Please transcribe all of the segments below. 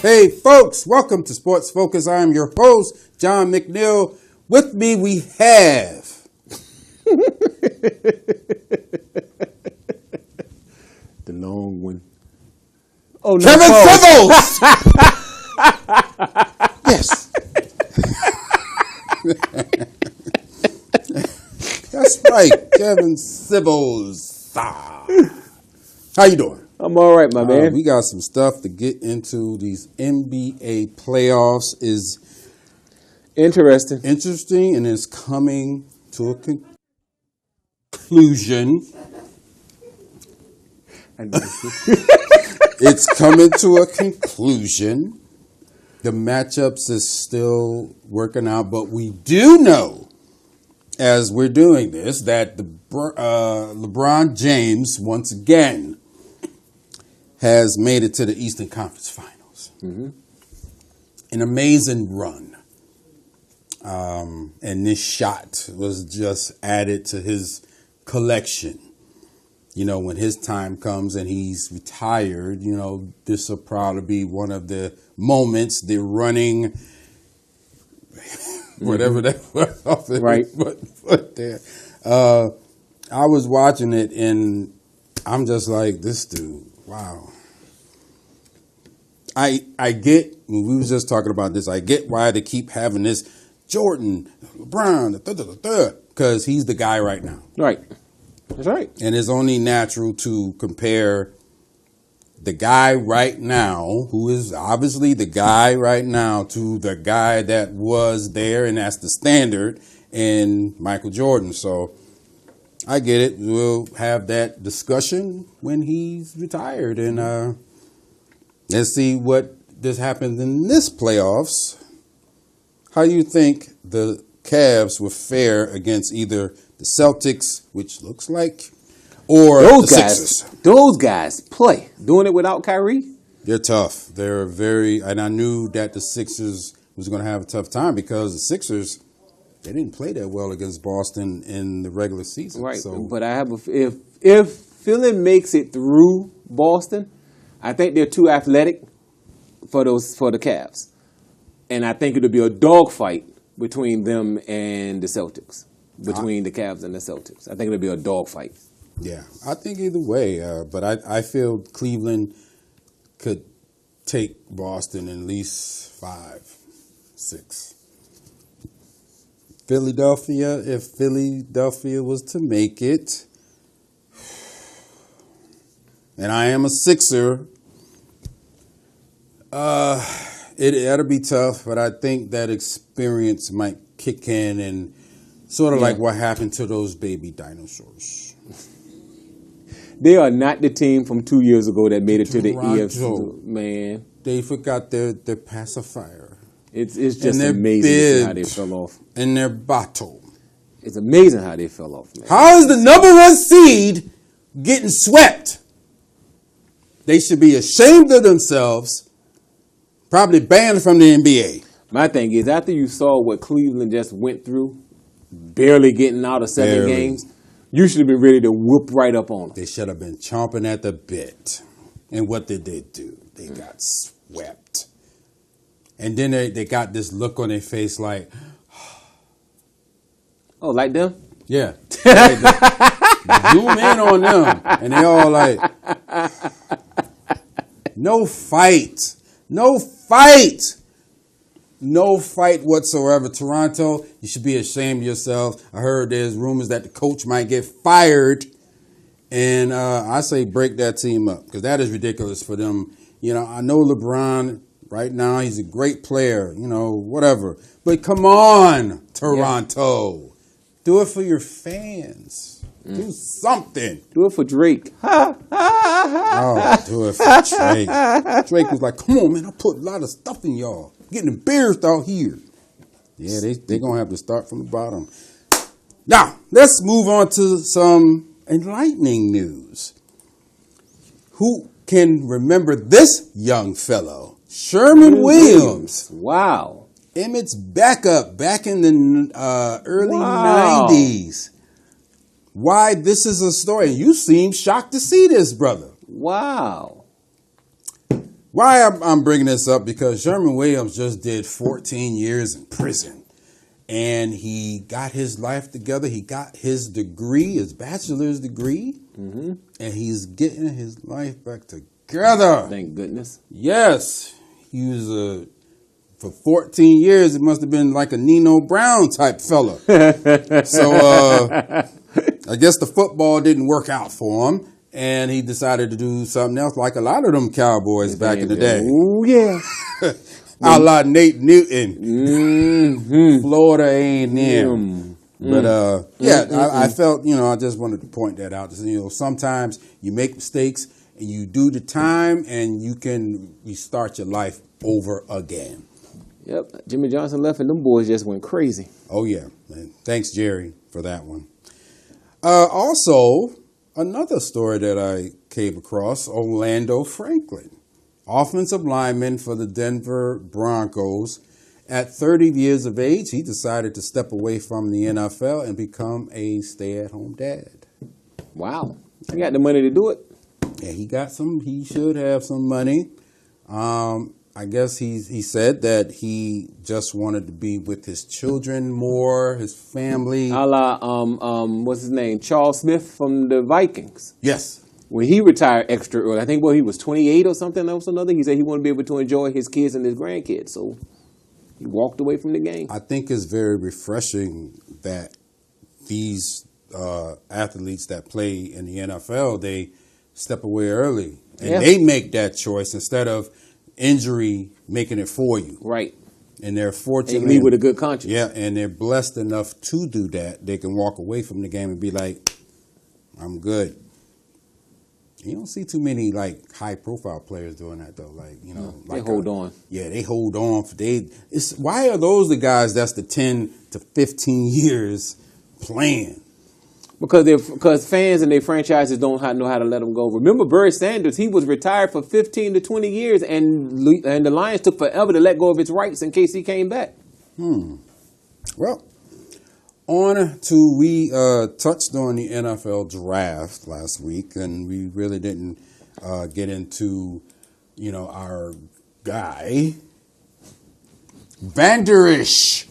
Hey folks, welcome to Sports Focus. I am your host, John McNeil. With me we have the long one. Oh, no, Kevin Sybills. Yes. That's right, Kevin Sybills. How you doing? I'm all right, my man. We got some stuff to get into. These NBA playoffs is interesting, and it's coming to a conclusion. It's coming to a conclusion. The matchups is still working out, but we do know, as we're doing this, that the LeBron James once again has made it to the Eastern Conference Finals. Mm-hmm. An amazing run. And this shot was just added to his collection. You know, when his time comes and he's retired, you know, this will probably be one of the moments, the running, whatever that was. Right. But there. I was watching it and I'm just like, this dude, wow. I get, when we was just talking about this, I get why they keep having this Jordan, LeBron, because he's the guy right now. Right. That's right. And it's only natural to compare the guy right now, who is obviously the guy right now, to the guy that was there, and that's the standard, in Michael Jordan. So I get it. We'll have that discussion when he's retired. And let's see what this happens in this playoffs. How do you think the Cavs will fare against either the Celtics, which looks like, or the Sixers? Those guys play. Doing it without Kyrie? They're tough. They're very, and I knew that the Sixers was going to have a tough time because the Sixers, they didn't play that well against Boston in the regular season. Right. So, but I have if Philly makes it through Boston, I think they're too athletic for the Cavs. And I think it'll be a dogfight between them and the Celtics. Between the Cavs and the Celtics. I think it'll be a dogfight. Yeah, I think either way. But I feel Cleveland could take Boston in at least 5-6. Philadelphia, if Philadelphia was to make it, and I am a Sixer, it'll be tough, but I think that experience might kick in and sort of like what happened to those baby dinosaurs. They are not the team from 2 years ago that made it to the EFC. Man, they forgot their pacifier. It's just amazing how they fell off. And their bottle. It's amazing how they fell off, man. How is the number one seed getting swept? They should be ashamed of themselves. Probably banned from the NBA. My thing is, after you saw what Cleveland just went through, barely getting out of 7 games, you should have been ready to whoop right up on them. They should have been chomping at the bit. And what did they do? They got swept. And then they got this look on their face like, oh, like them? Yeah. Zoom in on them. And they all like, no fight. No fight. No fight whatsoever. Toronto, you should be ashamed of yourselves. I heard there's rumors that the coach might get fired. And I say break that team up because that is ridiculous for them. You know, I know LeBron right now, he's a great player, you know, whatever. But come on, Toronto. Yeah. Do it for your fans. Do something. Do it for Drake. Oh, do it for Drake. Drake was like, come on, man, I put a lot of stuff in y'all. Getting embarrassed out here. Yeah, they're going to have to start from the bottom. Now, let's move on to some enlightening news. Who can remember this young fellow? Sherman Williams. Wow. Emmitt's backup back in the early 90s. Why this is a story. You seem shocked to see this, brother. Wow. Why I'm bringing this up, because Sherman Williams just did 14 years in prison. And he got his life together. He got his degree, his bachelor's degree. Mm-hmm. And he's getting his life back together. Thank goodness. Yes. He was for 14 years, it must have been like a Nino Brown type fella. So I guess the football didn't work out for him. And he decided to do something else, like a lot of them Cowboys back in the day. Oh, yeah. A la Nate Newton. Mm-hmm. Florida A&M. But, I felt, I just wanted to point that out. Sometimes you make mistakes and you do the time and you can restart your life over again. Yep. Jimmy Johnson left and them boys just went crazy. Oh, yeah. And thanks, Jerry, for that one. Also, another story that I came across, Orlando Franklin, offensive lineman for the Denver Broncos. At 30 years of age, he decided to step away from the NFL and become a stay-at-home dad. Wow. He got the money to do it. Yeah, he should have some money. I guess he said that he just wanted to be with his children more, his family. A la, what's his name? Charles Smith from the Vikings. Yes. When he retired extra early, I think he was 28 or something else or another. He said he wanted to be able to enjoy his kids and his grandkids. So he walked away from the game. I think it's very refreshing that these athletes that play in the NFL, they step away early. And they make that choice instead of injury making it for you. Right. And they're fortunate. They leave with a good conscience. Yeah, and they're blessed enough to do that. They can walk away from the game and be like, I'm good. You don't see too many high-profile players doing that though. They hold on. Yeah, they hold on. Why are those the guys that's the 10 to 15 years playing? Because fans and their franchises don't know how to let them go. Remember Barry Sanders? He was retired for 15 to 20 years, and the Lions took forever to let go of its rights in case he came back. Well, we touched on the NFL draft last week, and we really didn't get into, our guy, Vander Esch.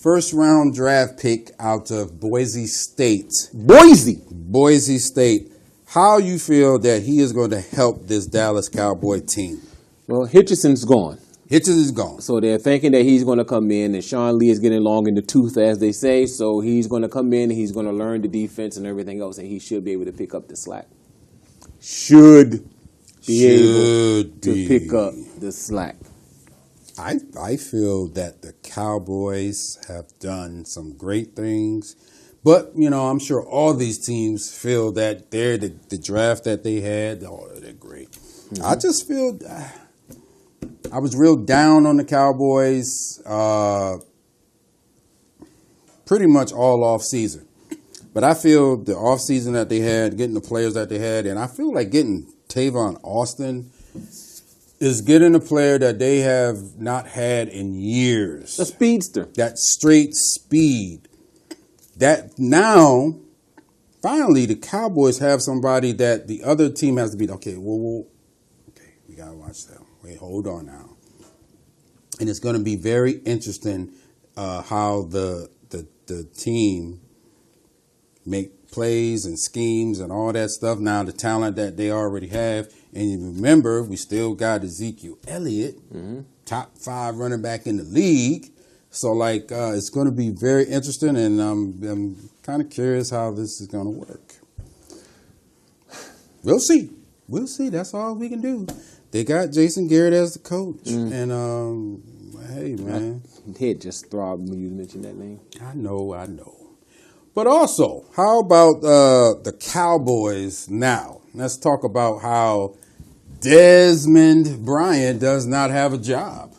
First round draft pick out of Boise State. Boise State. How you feel that he is going to help this Dallas Cowboy team? Well, Hitchison's gone. Hitchens is gone. So they're thinking that he's going to come in, and Sean Lee is getting long in the tooth, as they say. So he's going to come in, and he's going to learn the defense and everything else, and he should be able to pick up the slack. Should be able to pick up the slack. I feel that the Cowboys have done some great things, but I'm sure all these teams feel that they're the draft that they had. Oh, they're great. Mm-hmm. I just feel I was real down on the Cowboys pretty much all off season, but I feel the off season that they had, getting the players that they had, and I feel like getting Tavon Austin is getting a player that they have not had in years. A speedster. That straight speed. That now, finally, the Cowboys have somebody that the other team has to beat. Okay, we got to watch that. Wait, hold on now. And it's going to be very interesting how the team make plays and schemes and all that stuff. Now, the talent that they already have. And you remember, we still got Ezekiel Elliott, top 5 running back in the league. So, it's going to be very interesting, and I'm kind of curious how this is going to work. We'll see. That's all we can do. They got Jason Garrett as the coach. And, hey, man. My head just throbbed when you mentioned that name. I know. But also, how about the Cowboys now? Let's talk about how Desmond Bryant does not have a job.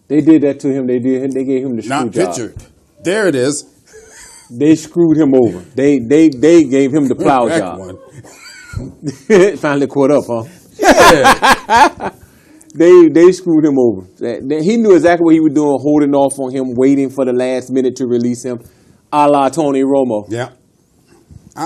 They did that to him. They gave him the screw Not job. pictured. There it is. They screwed him over. They gave him the plow job. Finally caught up, huh? Yeah. They screwed him over. He knew exactly what he was doing, holding off on him, waiting for the last minute to release him, a la Tony Romo. Yeah.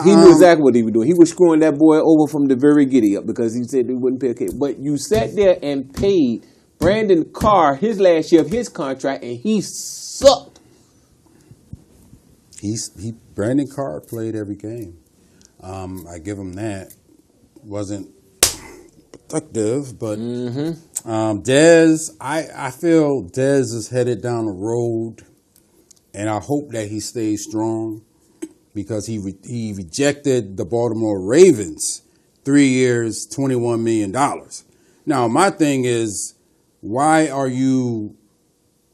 He knew exactly what he was doing. He was screwing that boy over from the very giddy up because he said he wouldn't pay a kid. But you sat there and paid Brandon Carr his last year of his contract, and he sucked. Brandon Carr played every game. I give him that. Wasn't productive, but Dez, I feel Dez is headed down the road, and I hope that he stays strong because he rejected the Baltimore Ravens 3 years, $21 million. Now, my thing is, why are you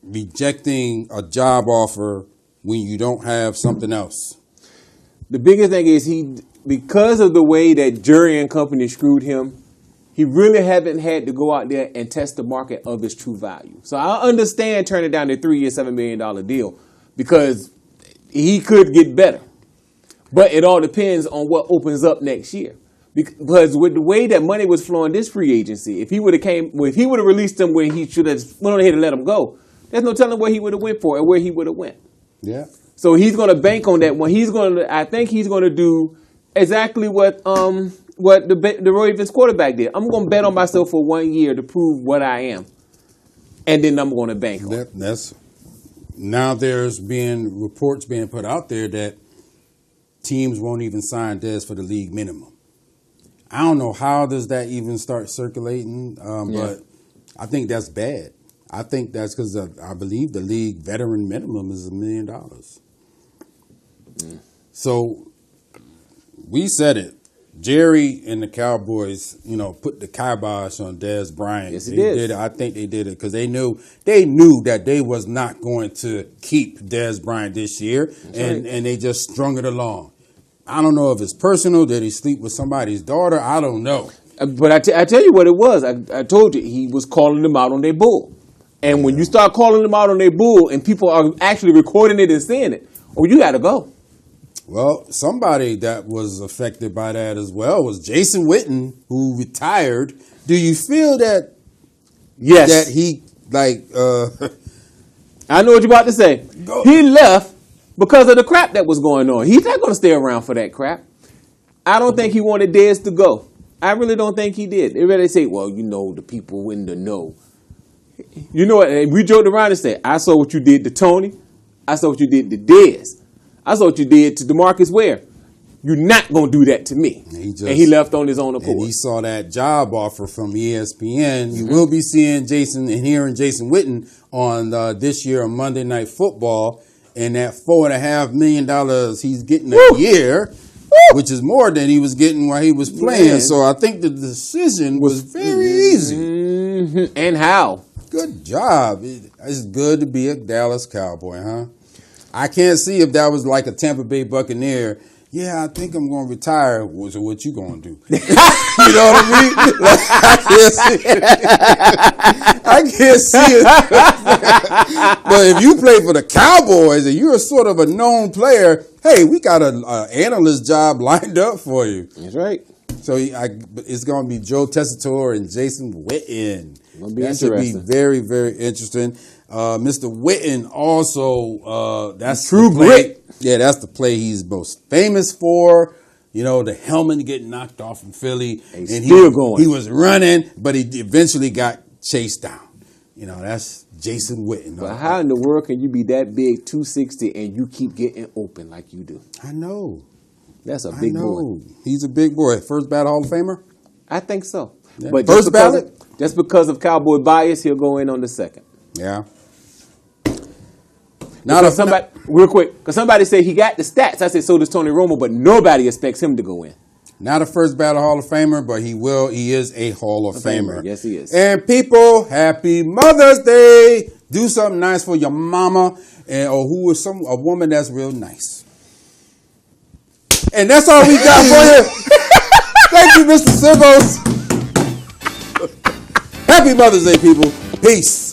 rejecting a job offer when you don't have something else? The biggest thing is because of the way that Jury and company screwed him, he really haven't had to go out there and test the market of his true value. So I understand turning down the 3 year, $7 million deal because he could get better. But it all depends on what opens up next year. Because with the way that money was flowing this free agency, if he would have released him when he should have went on ahead and let him go, there's no telling where he would have went for or where he would have went. Yeah. So he's going to bank on that one. I think he's going to do exactly what the Ravens quarterback did. I'm going to bet on myself for 1 year to prove what I am, and then I'm going to bank on it. Now there's been reports being put out there that teams won't even sign Dez for the league minimum. I don't know how does that even start circulating, but I think that's bad. I think that's because I believe the league veteran minimum is $1 million. So we said it. Jerry and the Cowboys, put the kibosh on Dez Bryant. Yes, they did. I think they did it because they knew that they was not going to keep Dez Bryant this year, and they just strung it along. I don't know if it's personal. Did he sleep with somebody's daughter? I don't know. But I tell you what it was. I told you he was calling them out on their bull. And when you start calling them out on their bull and people are actually recording it and saying it, you got to go. Well, somebody that was affected by that as well was Jason Witten, who retired. Do you feel that? Yes. That he I know what you're about to say. Go. He left because of the crap that was going on. He's not going to stay around for that crap. I don't think he wanted Dez to go. I really don't think he did. They really say, well, the people in the know. You know what? We joked around and said, I saw what you did to Tony. I saw what you did to Dez. I saw what you did to DeMarcus Ware. You're not going to do that to me. And he left on his own accord. And he saw that job offer from ESPN. You will be seeing Jason and hearing Jason Witten on this year on Monday Night Football. And that $4.5 million he's getting a year, which is more than he was getting while he was playing. Man. So I think the decision was very easy. And how? Good job. It's good to be a Dallas Cowboy, huh? I can't see if that was like a Tampa Bay Buccaneer. Yeah, I think I'm going to retire. So what you going to do? You know what I mean? I can't see it. But if you play for the Cowboys and you're sort of a known player, hey, we got an analyst job lined up for you. That's right. So it's going to be Joe Tessitore and Jason Witten. That should be very, very interesting. Mr. Witten also, that's True Grit. Yeah, that's the play he's most famous for. The helmet getting knocked off from Philly. And he was running, but he eventually got chased down. That's Jason Witten. But how in the world can you be that big, 260, and you keep getting open like you do? I know. That's a big boy. He's a big boy. First ballot Hall of Famer? I think so. Yeah. But first ballot? Just because of Cowboy bias, he'll go in on the second. Yeah. Real quick, because somebody said he got the stats. I said, so does Tony Romo, but nobody expects him to go in. Not a first ballot Hall of Famer, but he is a Hall of Famer. Yes, he is. And people, happy Mother's Day. Do something nice for your mama or who is a woman that's real nice. And that's all we got for you. Thank you, Mr. Sivos. Happy Mother's Day, people. Peace.